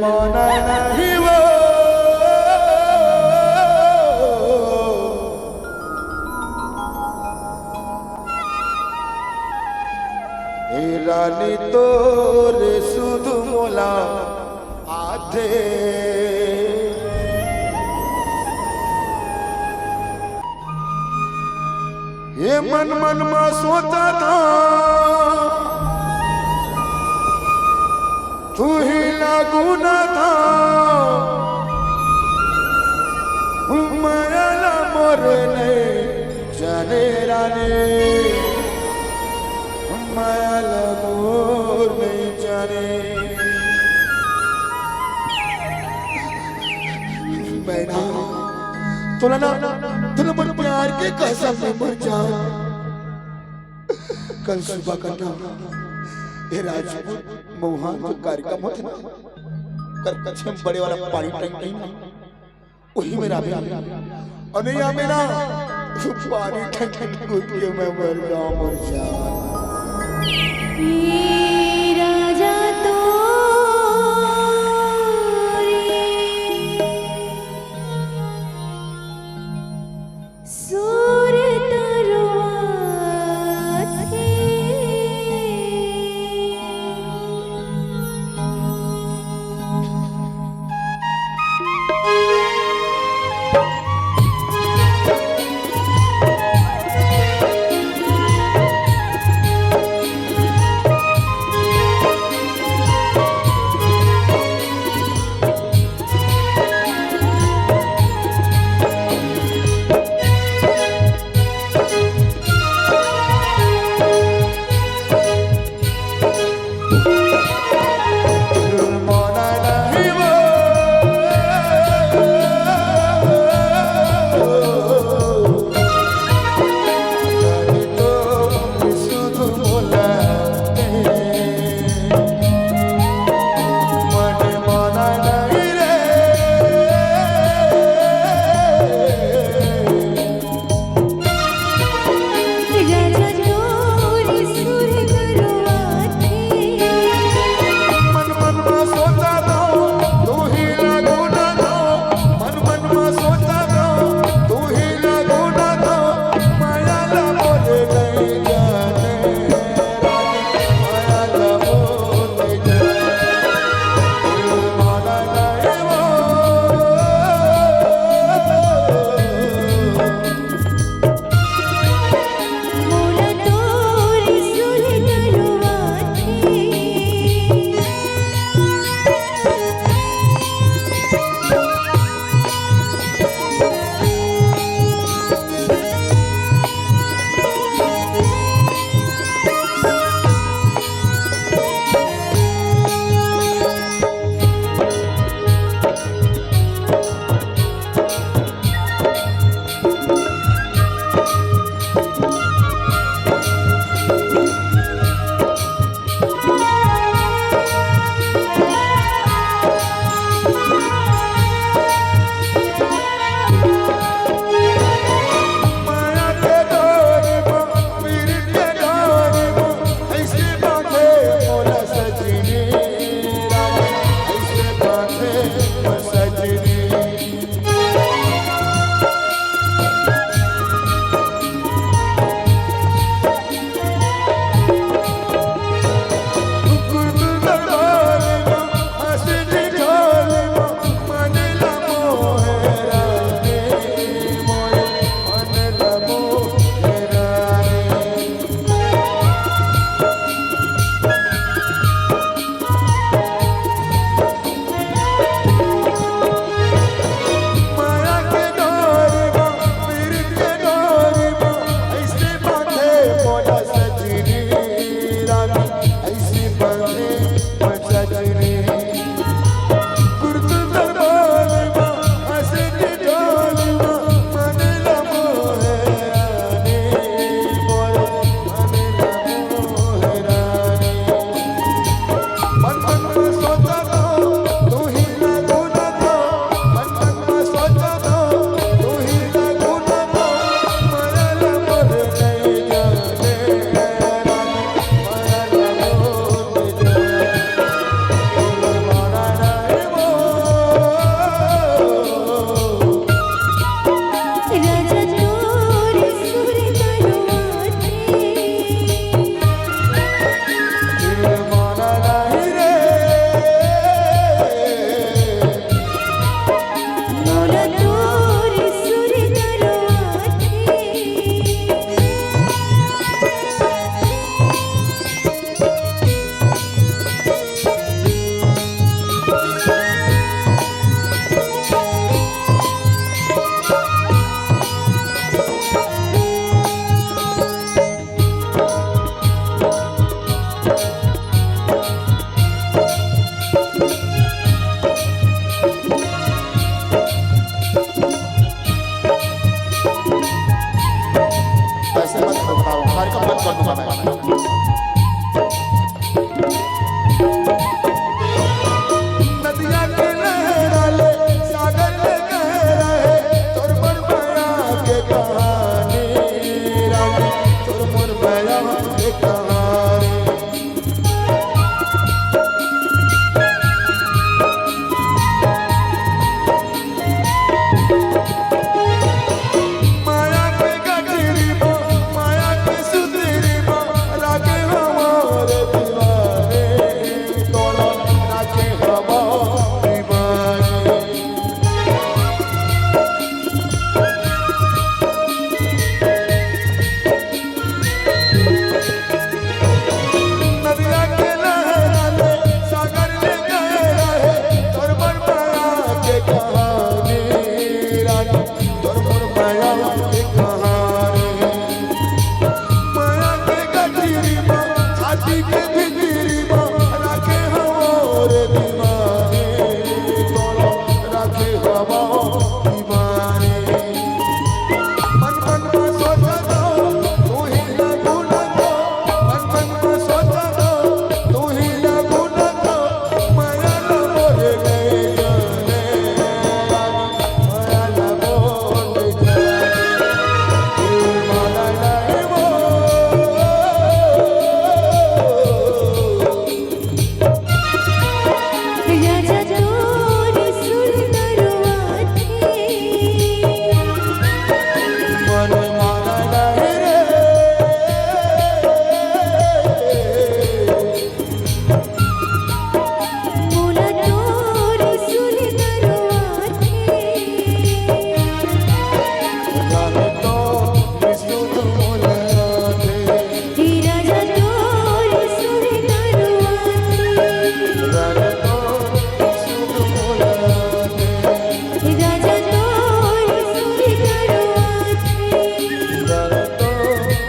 माना नहीं वो रानी तोरे सुध मोला आधे ये मन मन में सोचा था तू ही लागू न था माया मोर नहीं जाने रानी माया मोर नहीं जाने मैना तोला ना तोला मन प्यार के कसम में मर जा कल सुबह करना ये राजपूत मोहान जो कार्यक्रम होते ना कर कच्चे बड़े वाला पानी टंकी ना वही मेरा भी और नहीं आ मेरा पानी टंकी कूद के मैं मर जाऊं राजा तो छाती के भीतरी में रखे हमर दीवाने तोरा रखे हमर दीवाने मन मन में सोचा दो तू ही ना भूला दो मन मन में सोचा दो तू ही ना भूला दो माया न मोरे गए जाने माया न मोरे जाने माया नहीं वो राजा तोर सुंदर आँखें मन माना नहीं रे मोला तोर सुंदर आँखें जाने तो विष्णु मोला दे राजा तोर सुंदर आँखें जाने तो विष्णु मोला दे राजा तोर सुंदर आँखें जाने तो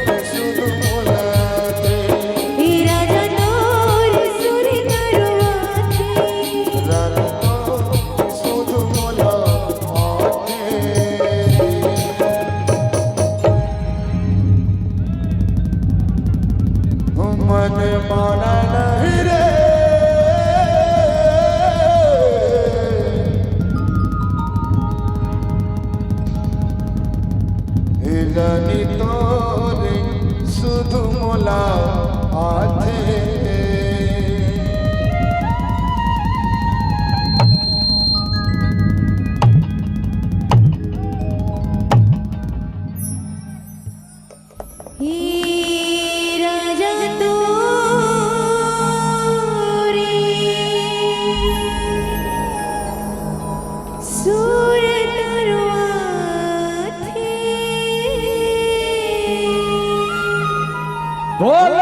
विष्णु मोला दे राजा तोर सुंदर आँखें जाने तो विष्णु मोला आते मन माना नहीं रे हिलानी तोरे सुधु मोला आथे हे राजा तोरे सुंदर आँखें बोल